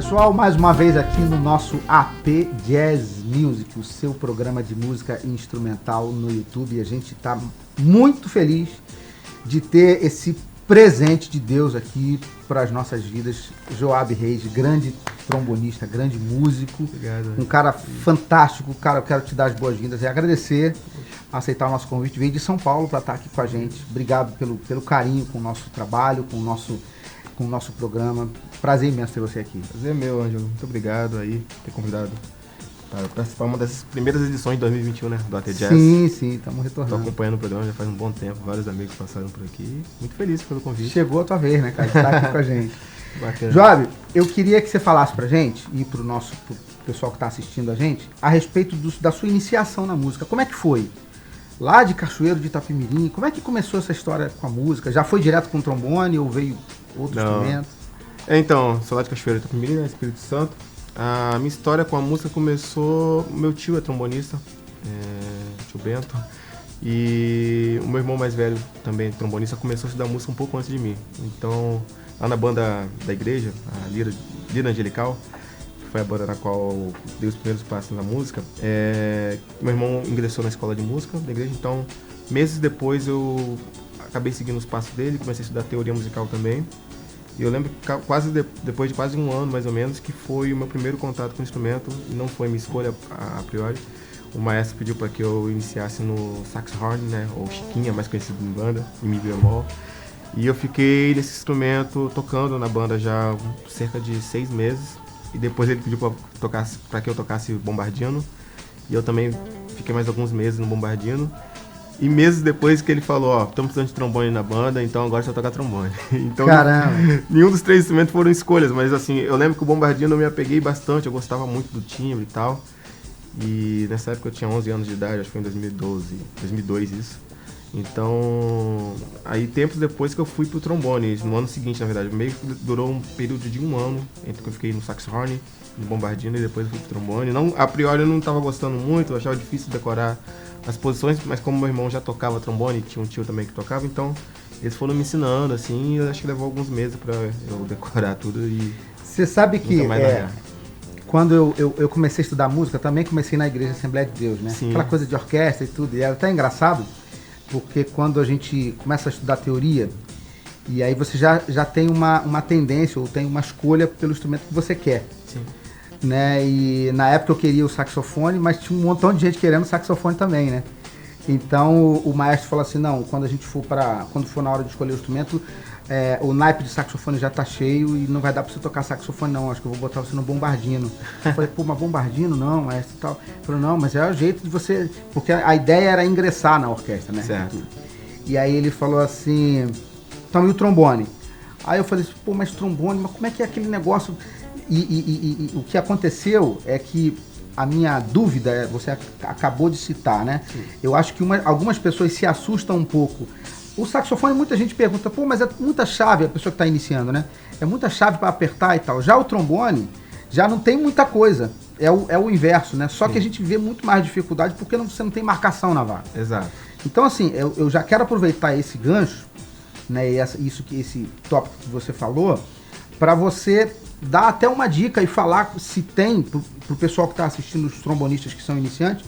pessoal, mais uma vez aqui no nosso AP Jazz Music, o seu programa de música instrumental no YouTube. E a gente está muito feliz de ter esse presente de Deus aqui para as nossas vidas. Joab Reis, grande trombonista, grande músico. Obrigado. Um cara fantástico. Cara, eu quero te dar as boas-vindas e agradecer aceitar o nosso convite. Veio de São Paulo para estar aqui com a gente. Obrigado pelo carinho com o nosso trabalho, com o nosso programa. Prazer imenso ter você aqui. Prazer é meu, Ângelo. Muito obrigado aí por ter convidado para participar de uma dessas primeiras edições de 2021, né, do AT Jazz. Sim, estamos retornando. Estou acompanhando o programa já faz um bom tempo, vários amigos passaram por aqui. Muito feliz pelo convite. Chegou a tua vez, né, cara, de estar aqui com a gente. Bacana. Joab, eu queria que você falasse pra gente e pro pessoal que está assistindo a gente a respeito da sua iniciação na música. Como é que foi? Lá de Cachoeiro de Itapemirim, como é que começou essa história com a música? Já foi direto com o trombone ou veio outro instrumento? Então, sou lá de Cachoeiro de Itapemirim, né, Espírito Santo. A minha história com a música começou... Meu tio é trombonista, tio Bento. E o meu irmão mais velho, também trombonista, começou a estudar música um pouco antes de mim. Então, lá na banda da igreja, a Lira Angelical, que foi a banda na qual dei os primeiros passos na música, meu irmão ingressou na escola de música da igreja. Então, meses depois eu acabei seguindo os passos dele, comecei a estudar teoria musical também. E eu lembro que depois de quase um ano, mais ou menos, que foi o meu primeiro contato com o instrumento. Não foi minha escolha a priori. O maestro pediu para que eu iniciasse no saxhorn, né, ou chiquinha, mais conhecido em banda, em mi bemol. E eu fiquei nesse instrumento tocando na banda já cerca de 6 meses. E depois ele pediu para que eu tocasse bombardino. E eu também fiquei mais alguns meses no bombardino. E meses depois que ele falou, estamos precisando de trombone na banda, então agora você vai tocar trombone. Então, caramba! Nenhum dos 3 instrumentos foram escolhas, mas assim, eu lembro que o bombardino eu me apeguei bastante, eu gostava muito do timbre e tal. E nessa época eu tinha 11 anos de idade, acho que foi em 2002 isso. Então, aí tempos depois que eu fui pro trombone, no ano seguinte, na verdade, meio que durou um período de 1 ano, entre que eu fiquei no saxhorn, no bombardino, e depois eu fui pro trombone. Não, a priori eu não estava gostando muito, eu achava difícil decorar as posições, mas como meu irmão já tocava trombone, tinha um tio também que tocava, então eles foram me ensinando, assim, e eu acho que levou alguns meses para eu decorar tudo e... Você sabe que quando eu comecei a estudar música, também comecei na Igreja Assembleia de Deus, né? Sim. Aquela coisa de orquestra e tudo, e era até engraçado, porque quando a gente começa a estudar teoria, e aí você já tem uma tendência, ou tem uma escolha pelo instrumento que você quer. Sim. Né? E na época eu queria o saxofone, mas tinha um montão de gente querendo saxofone também, né? Então o maestro falou assim, não, quando for na hora de escolher o instrumento, o naipe de saxofone já tá cheio e não vai dar pra você tocar saxofone não, acho que eu vou botar você no bombardino. Eu falei, pô, mas bombardino não, maestro e tal. Ele falou, não, mas é o jeito de você... Porque a ideia era ingressar na orquestra, né? Certo. E aí ele falou assim, então e o trombone? Aí eu falei assim, pô, mas trombone, mas como é que é aquele negócio... E o que aconteceu é que a minha dúvida, você acabou de citar, né? Sim. Eu acho que algumas pessoas se assustam um pouco. O saxofone, muita gente pergunta, pô, mas é muita chave, a pessoa que está iniciando, né? É muita chave para apertar e tal. Já o trombone, já não tem muita coisa. É o inverso, né? Só que a gente vê muito mais dificuldade porque você não tem marcação na vara. Exato. Então, assim, eu já quero aproveitar esse gancho, né? Esse tópico que você falou, para você dar até uma dica e falar se tem, pro pessoal que está assistindo, os trombonistas que são iniciantes,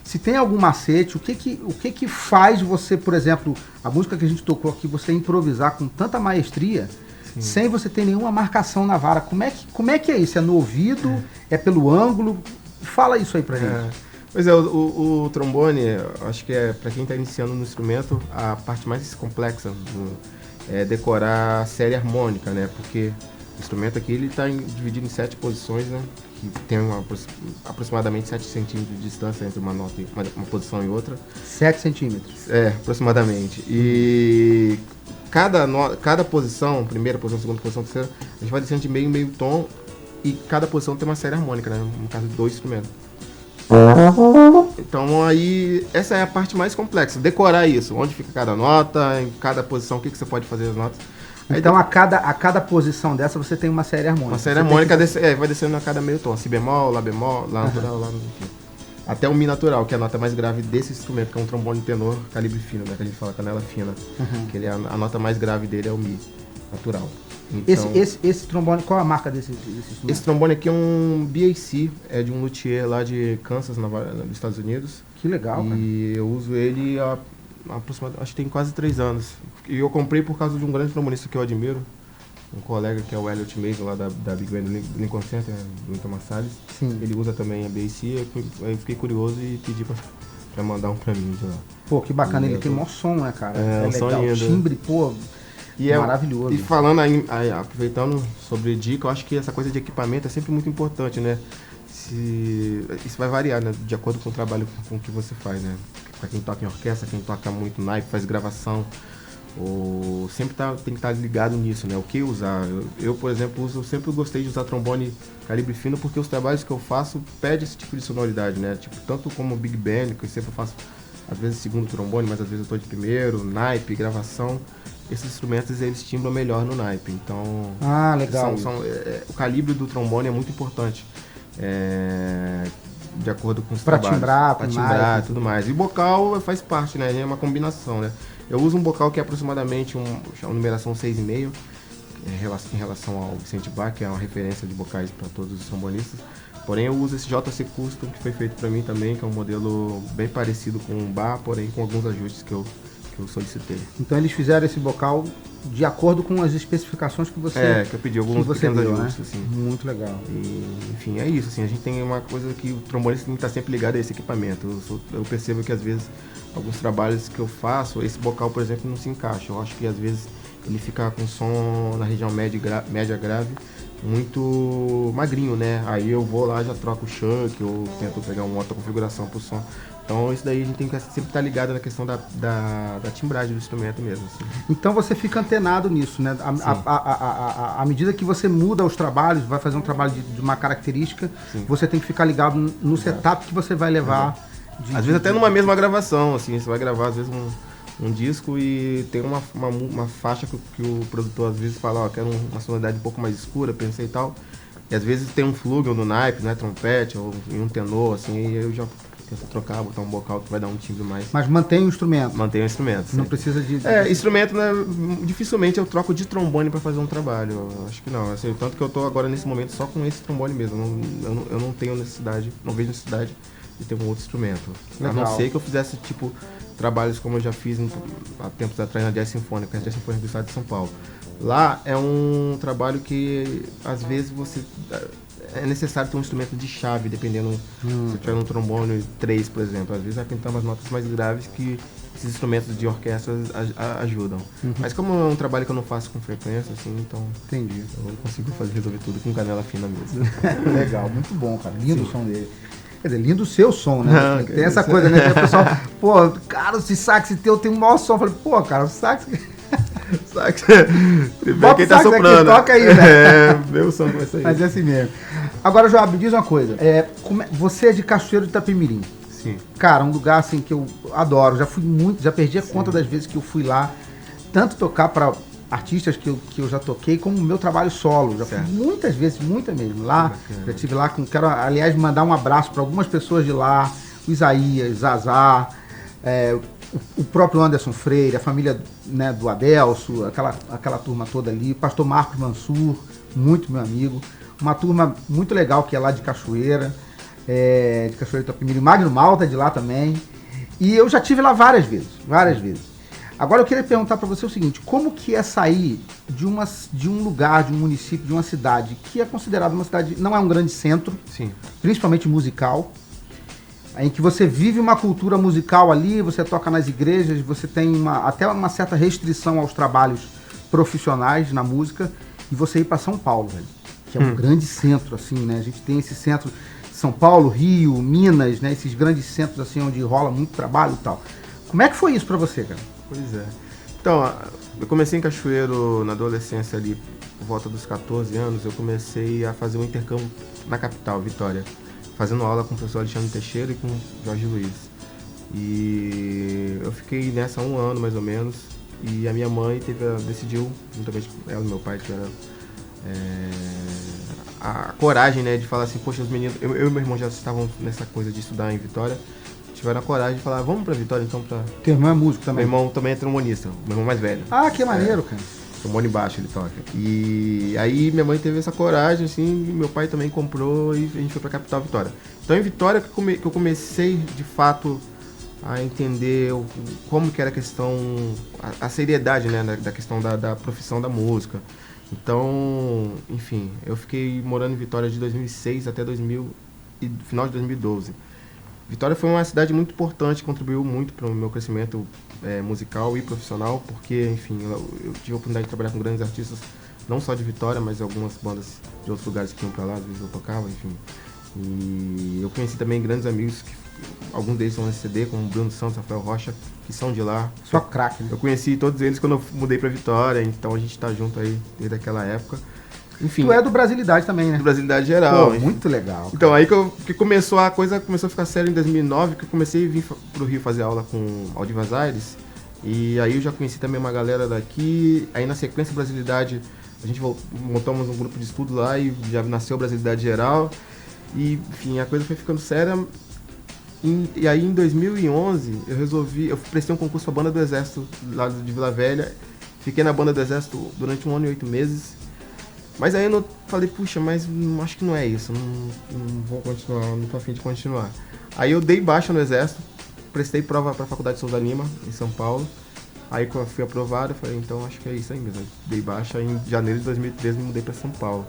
se tem algum macete, o que faz você, por exemplo, a música que a gente tocou aqui, você improvisar com tanta maestria, sim, sem você ter nenhuma marcação na vara. Como é que é isso? É no ouvido? É pelo ângulo? Fala isso aí pra gente. Pois é, o trombone, acho que para quem está iniciando no instrumento, a parte mais complexa é decorar a série harmônica, né? Porque o instrumento aqui ele está dividido em 7 posições, né? Que tem aproximadamente 7 centímetros de distância entre uma nota e uma posição e outra. 7 centímetros? Aproximadamente. E cada posição, primeira posição, segunda posição, terceira, a gente vai descendo de meio em meio tom e cada posição tem uma série harmônica, né? No caso de 2 instrumentos. Então aí, essa é a parte mais complexa, decorar isso, onde fica cada nota, em cada posição, o que você pode fazer as notas. Então a cada posição dessa você tem uma série harmônica. Uma série harmônica vai descendo a cada meio tom. Si bemol, lá natural, lá enfim. Até o Mi natural, que é a nota mais grave desse instrumento, que é um trombone tenor calibre fino, né? Que a gente fala canela fina. Que a nota mais grave dele é o Mi. natural. Esse, Então, esse trombone, qual a marca desse instrumento? esse trombone aqui é um BAC, é de um luthier lá de Kansas, nos Estados Unidos. Que legal, cara. E eu uso ele há aproximadamente, acho que tem quase 3 anos. E eu comprei por causa de um grande trombonista que eu admiro, um colega que é o Elliot Mason, lá da Big Band do Lincoln Center, do Lincoln Marsalis. Sim. Ele usa também a BAC, eu fiquei curioso e pedi pra mandar um pra mim de lá. Pô, que bacana, ele tem maior som, né, cara? É um som legal. lindo. Timbre, pô, maravilhoso. E falando aí, aproveitando sobre dica, eu acho que essa coisa de equipamento é sempre muito importante, né? Isso vai variar, né? De acordo com o trabalho com que você faz, né? Pra quem toca em orquestra, quem toca muito naipe, faz gravação, ou sempre tem que estar ligado nisso, né? O que usar. Eu, por exemplo, eu sempre gostei de usar trombone calibre fino porque os trabalhos que eu faço pedem esse tipo de sonoridade, né? Tipo, tanto como Big Band, que eu sempre faço, às vezes, segundo trombone, mas às vezes eu tô de primeiro, naipe, gravação. Esses instrumentos, eles timbram melhor no naipe, então... Ah, legal. O calibre do trombone é muito importante, de acordo com os trabalhos. Pra timbrar e tudo mais. E o bocal faz parte, né? É uma combinação, né? Eu uso um bocal que é aproximadamente uma numeração 6,5, em relação ao Vicente Bach, que é uma referência de bocais para todos os trombonistas. Porém, eu uso esse JC Custom, que foi feito para mim também, que é um modelo bem parecido com o Bar, porém com alguns ajustes que eu solicitei. Então eles fizeram esse bocal de acordo com as especificações que você... que eu pedi alguns pequenos ajustes, né? assim. Muito legal. E, enfim, é isso, assim, a gente tem uma coisa que o trombonista tem que estar sempre ligado a esse equipamento. Eu percebo que às vezes, alguns trabalhos que eu faço, esse bocal, por exemplo, não se encaixa. Eu acho que às vezes ele fica com som na região média grave, muito magrinho, né? Aí eu vou lá, já troco o shunt, eu tento pegar uma outra configuração pro som. Então isso daí a gente tem que sempre estar ligado na questão da timbragem do instrumento mesmo. Assim. Então você fica antenado nisso, né? À medida que você muda os trabalhos, vai fazer um trabalho de uma característica, sim, você tem que ficar ligado no setup que você vai levar. Às vezes até numa mesma gravação, assim, você vai gravar às vezes um disco e tem uma faixa que o produtor às vezes fala, ó, quero uma sonoridade um pouco mais escura, pensei e tal. E às vezes tem um flugel no naipe, né, trompete, ou um tenor, assim, e eu já tento trocar, botar um bocal que vai dar um timbre mais... Mas mantém o instrumento? Mantém o instrumento, sim. Não precisa de... instrumento, né, dificilmente eu troco de trombone para fazer um trabalho, eu acho que não, assim, tanto que eu tô agora nesse momento só com esse trombone mesmo, eu não tenho necessidade, não vejo necessidade de ter um outro instrumento. Legal. A não ser que eu fizesse, tipo, trabalhos como eu já fiz há tempos atrás na Jazz Sinfônica, a Jazz Sinfônica do Estado de São Paulo. Lá é um trabalho que, às vezes, é necessário ter um instrumento de chave, dependendo, se tiver um trombone 3, por exemplo. Às vezes vai pintar umas notas mais graves que esses instrumentos de orquestra ajudam. Mas como é um trabalho que eu não faço com frequência, assim, então... Entendi. Eu consigo resolver tudo com canela fina mesmo. Legal, muito bom, cara. Lindo o som dele. Quer dizer, lindo o seu som, né? Tem essa coisa, né? O pessoal, pô, cara, esse sax teu tem um maior som. Eu falei, pô, cara, o sax... sax... Bota quem o sax tá soprando. Aqui, toca aí, né? Meu som vai sair. Mas é assim mesmo. Agora, Joab, diz uma coisa. Você é de Cachoeiro de Itapemirim. Sim. Cara, um lugar assim que eu adoro. Já perdi a conta das vezes que eu fui lá. Tanto tocar para artistas que eu já toquei, como o meu trabalho solo. Já fui muitas vezes, muita mesmo. Lá, já estive lá. Quero, aliás, mandar um abraço para algumas pessoas de lá. O Isaías, Zazá, o próprio Anderson Freire, a família, né, do Adelso, aquela turma toda ali. O pastor Marcos Mansur, muito meu amigo. Uma turma muito legal que é lá de Cachoeira, de Cachoeira de Itapemirim. Magno Malta de lá também. E eu já estive lá várias vezes. Agora eu queria perguntar para você o seguinte, como que é sair de um lugar, de um município, de uma cidade que é considerada uma cidade, não é um grande centro, sim, principalmente musical, em que você vive uma cultura musical ali, você toca nas igrejas, você tem até uma certa restrição aos trabalhos profissionais na música, e você ir para São Paulo, velho, que é um grande centro, assim, né? A gente tem esse centro, São Paulo, Rio, Minas, né? Esses grandes centros, assim, onde rola muito trabalho e tal. Como é que foi isso para você, cara? Pois é. Então, eu comecei em Cachoeiro na adolescência ali, por volta dos 14 anos, eu comecei a fazer um intercâmbio na capital, Vitória, fazendo aula com o professor Alexandre Teixeira e com o Jorge Luiz. E eu fiquei nessa há 1 ano, mais ou menos, e a minha mãe decidiu, juntamente com ela e meu pai, tiveram a coragem, né, de falar assim, poxa, os meninos, eu e meu irmão já estavam nessa coisa de estudar em Vitória, tiveram a coragem de falar, vamos pra Vitória então pra... Teu irmão é músico também? Meu irmão também é trombonista, meu irmão mais velho. Ah, que maneiro, cara. trombone baixo ele toca. E aí minha mãe teve essa coragem, assim, e meu pai também comprou e a gente foi pra capital Vitória. Então em Vitória que eu comecei, de fato, a entender como que era a questão, a seriedade, né, da questão da profissão da música. Então, enfim, eu fiquei morando em Vitória de 2006 até final de 2012. Vitória foi uma cidade muito importante, contribuiu muito para o meu crescimento musical e profissional, porque, enfim, eu tive a oportunidade de trabalhar com grandes artistas, não só de Vitória, mas algumas bandas de outros lugares que iam para lá, às vezes eu tocava, enfim. E eu conheci também grandes amigos, alguns deles são nesse CD, como Bruno Santos, Rafael Rocha, que são de lá. Só craque, né? Eu conheci todos eles quando eu mudei para Vitória, então a gente tá junto aí desde aquela época. Enfim, Tu é do Brasilidade também, né? do Brasilidade geral. Pô, muito legal. Cara. Então aí que a coisa começou a ficar séria em 2009, que eu comecei a vir pro Rio fazer aula com Aldivas Aires. E aí eu já conheci também uma galera daqui. Aí na sequência Brasilidade, a gente montamos um grupo de estudo lá e já nasceu Brasilidade Geral. E enfim, a coisa foi ficando séria. E aí em 2011 eu prestei um concurso pra Banda do Exército lá de Vila Velha. Fiquei na Banda do Exército durante 1 ano e 8 meses. Mas aí eu falei, puxa, mas acho que não é isso, não vou continuar, não tô a fim de continuar. Aí eu dei baixa no Exército, prestei prova pra Faculdade Souza Lima, em São Paulo. Aí quando eu fui aprovado, eu falei, então acho que é isso aí mesmo. Dei baixa, em janeiro de 2013 me mudei pra São Paulo.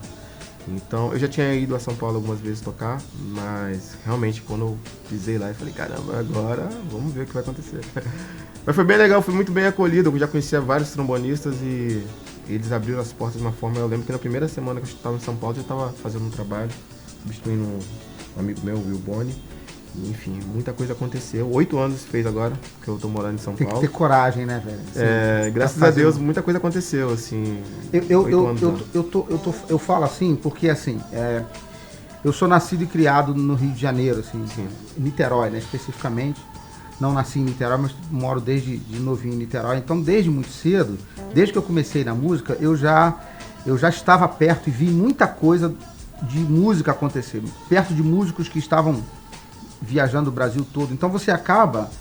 Então eu já tinha ido a São Paulo algumas vezes tocar, mas realmente quando eu pisei lá, eu falei, caramba, agora vamos ver o que vai acontecer. Mas foi bem legal, fui muito bem acolhido, eu já conhecia vários trombonistas e eles abriram as portas de uma forma. Eu lembro que na primeira semana que eu estava em São Paulo, eu já estava fazendo um trabalho, substituindo um amigo meu, o Will Boni. E, enfim, muita coisa aconteceu. 8 anos fez agora, que eu tô morando em São Paulo. Tem que ter coragem, né, velho? Assim, graças a Deus, muita coisa aconteceu, assim. Eu falo assim, porque assim, eu sou nascido e criado no Rio de Janeiro, assim, em Niterói, né, especificamente. Não nasci em Niterói, mas moro desde novinho em Niterói. Então, desde muito cedo, desde que eu comecei na música, eu já estava perto e vi muita coisa de música acontecer. Perto de músicos que estavam viajando o Brasil todo. Então, você acaba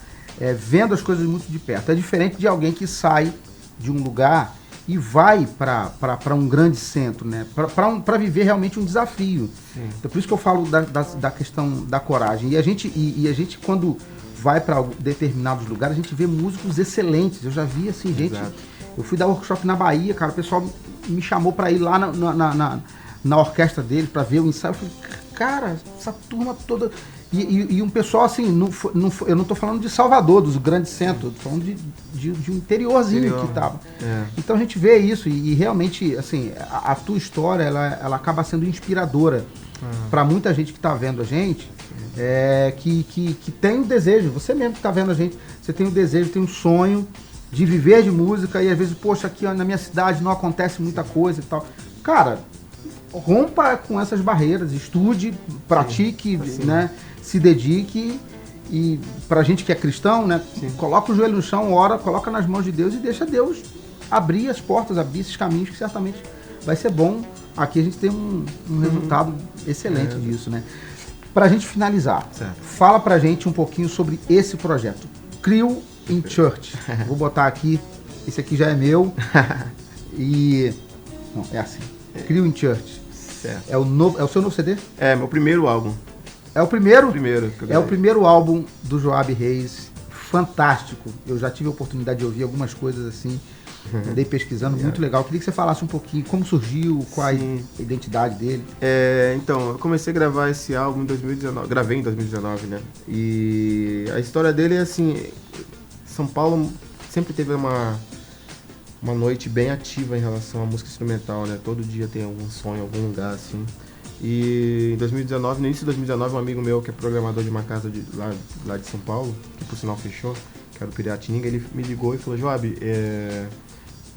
vendo as coisas muito de perto. É diferente de alguém que sai de um lugar e vai para um grande centro, né? Para viver realmente um desafio. Então, por isso que eu falo da questão da coragem. E a gente quando vai para determinados lugares, a gente vê músicos excelentes. Eu já vi, assim, gente... Exato. Eu fui dar workshop na Bahia, cara, o pessoal me chamou para ir lá na orquestra deles, para ver o ensaio. Eu falei, cara, essa turma toda... E um pessoal, assim, eu não tô falando de Salvador, dos grandes centros, tô falando de um interiorzinho que tava. Então a gente vê isso e realmente, assim, a tua história, ela acaba sendo inspiradora para muita gente que tá vendo a gente. Que tem o desejo, você mesmo que tá vendo a gente, você tem o desejo, tem um sonho de viver de música e às vezes, poxa, aqui na minha cidade não acontece muita coisa e tal. Cara, rompa com essas barreiras, estude, pratique, né, se dedique e pra gente que é cristão, né, coloca o joelho no chão, ora, coloca nas mãos de Deus e deixa Deus abrir as portas, abrir esses caminhos que certamente vai ser bom. Aqui a gente tem um resultado excelente disso, né? Pra gente finalizar, fala pra gente um pouquinho sobre esse projeto, Crew in Church. Vou botar aqui, esse aqui já é meu. E... não, é assim, Crew in Church. Certo. É o seu novo CD? É, meu primeiro álbum. É o primeiro? Primeiro. É o primeiro álbum do Joab Reis, fantástico. Eu já tive a oportunidade de ouvir algumas coisas assim, andei pesquisando, muito legal. Queria que você falasse um pouquinho como surgiu, qual a identidade dele. Então, eu comecei a gravar esse álbum em 2019, gravei em 2019, né? E a história dele é assim, São Paulo sempre teve uma noite bem ativa em relação à música instrumental, né? Todo dia tem algum som em algum lugar, assim. E em 2019, no início de 2019, um amigo meu que é programador de uma casa lá de São Paulo, que por sinal fechou, que era o Piratininga, ele me ligou e falou, Joab,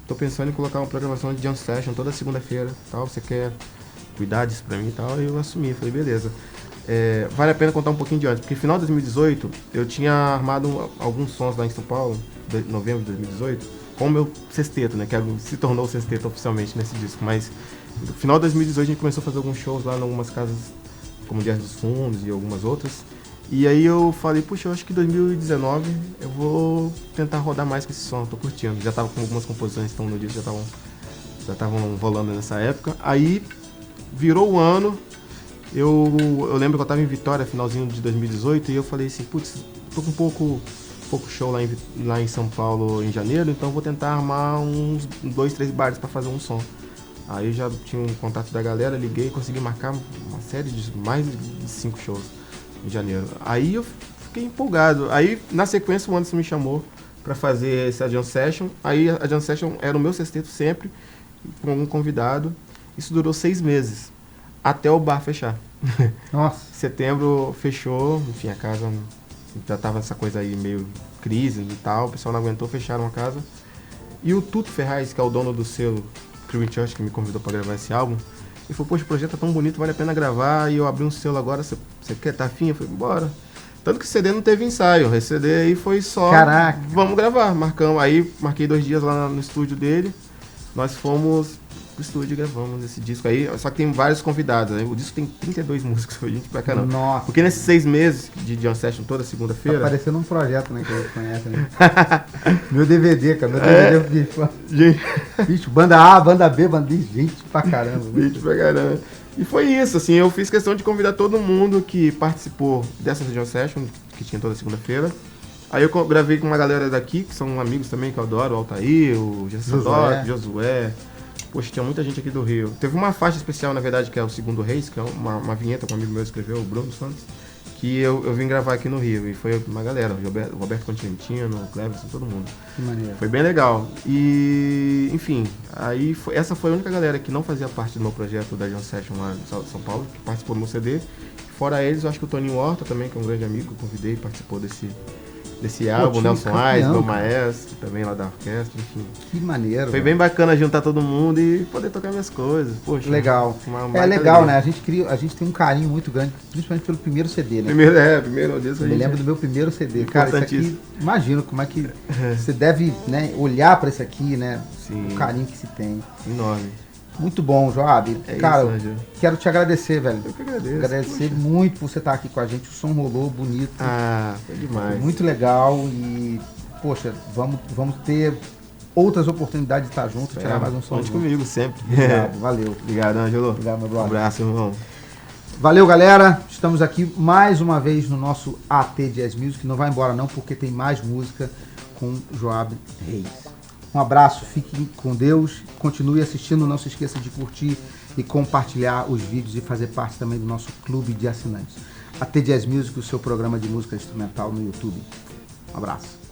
tô pensando em colocar uma programação de jam session toda segunda-feira, tal, você quer cuidar disso pra mim e tal? E eu assumi, falei, beleza. Vale a pena contar um pouquinho de antes, porque no final de 2018, eu tinha armado alguns sons lá em São Paulo, em novembro de 2018, com o meu sexteto, né, que se tornou o sexteto oficialmente nesse disco, mas no final de 2018 a gente começou a fazer alguns shows lá em algumas casas, como Dias dos Fundos e algumas outras. E aí eu falei, puxa, eu acho que 2019 eu vou tentar rodar mais com esse som, tô curtindo. Já tava com algumas composições que estão no disco, já estavam já estavam rolando nessa época. Aí virou o ano, eu lembro que eu estava em Vitória, finalzinho de 2018, e eu falei assim, putz, tô com pouco show lá em São Paulo em janeiro, então vou tentar armar uns 2, 3 bares para fazer um som. Aí eu já tinha um contato da galera, liguei e consegui marcar uma série de mais de 5 shows em janeiro. Aí eu fiquei empolgado. Aí na sequência o Anderson me chamou para fazer essa Jam Session. Aí a Jam Session era o meu sexteto sempre, com um convidado. Isso durou 6 meses, até o bar fechar. Nossa. Setembro fechou, enfim, a casa já tava essa coisa aí meio crise e tal, o pessoal não aguentou, fecharam a casa. E o Tuto Ferraz, que é o dono do selo Crew in Church, que me convidou para gravar esse álbum, ele falou, poxa, o projeto é tão bonito, vale a pena gravar, e eu abri um selo agora, você quer, tá afim? Eu falei, bora. Tanto que o CD não teve ensaio, esse CD aí foi só, caraca, vamos gravar, marcamos. Aí marquei 2 dias lá no estúdio dele, nós fomos pro estúdio e gravamos esse disco aí, só que tem vários convidados, né? O disco tem 32 músicas, foi gente pra caramba. Nossa. Porque nesses 6 meses de Jam Session toda segunda-feira... Tá parecendo um projeto, né, que a gente conhece, né? Meu DVD, cara, meu DVD Gente... Bicho, banda A, banda B, banda D, gente pra caramba. Gente pra caramba. E foi isso, assim, eu fiz questão de convidar todo mundo que participou dessa Jam Session, que tinha toda segunda-feira. Aí eu gravei com uma galera daqui, que são amigos também, que eu adoro, o Altair, o Josué. Poxa, tinha muita gente aqui do Rio. Teve uma faixa especial, na verdade, que é o Segundo Reis, que é uma vinheta que um amigo meu escreveu, o Bruno Santos, que eu vim gravar aqui no Rio. E foi uma galera, o Roberto Continentino, o Cleverson, todo mundo. Que maneiro. Foi bem legal. E, enfim, aí essa foi a única galera que não fazia parte do meu projeto da Jam Session lá em São Paulo, que participou do meu CD. Fora eles, eu acho que o Toninho Horta também, que é um grande amigo, que eu convidei, participou desse álbum, Nelson Ais, meu maestro, também lá da orquestra, enfim. Que maneiro. Foi bem bacana juntar todo mundo e poder tocar minhas coisas. Poxa, legal. É legal, né? A gente tem um carinho muito grande, principalmente pelo primeiro CD, né? Primeiro disco. Eu me lembro do meu primeiro CD. Cara, isso aqui, imagino como é que você deve, né, olhar pra isso aqui, né? Sim. O carinho que se tem. Enorme. Muito bom, Joab. Cara, isso, quero te agradecer, velho. Eu que agradeço. Agradecer muito por você estar aqui com a gente. O som rolou bonito. Ah, foi demais. Foi muito legal e, poxa, vamos ter outras oportunidades de estar junto, tirar mais um som. Conte comigo sempre. Obrigado, valeu. Obrigado, Ângelo. Obrigado, meu brother. Um abraço, irmão. Valeu, galera. Estamos aqui mais uma vez no nosso AT Jazz Music. Não vai embora não, porque tem mais música com Joab Reis. Um abraço, fiquem com Deus, continue assistindo, não se esqueça de curtir e compartilhar os vídeos e fazer parte também do nosso clube de assinantes. AT Jazz Music, o seu programa de música instrumental no YouTube. Um abraço.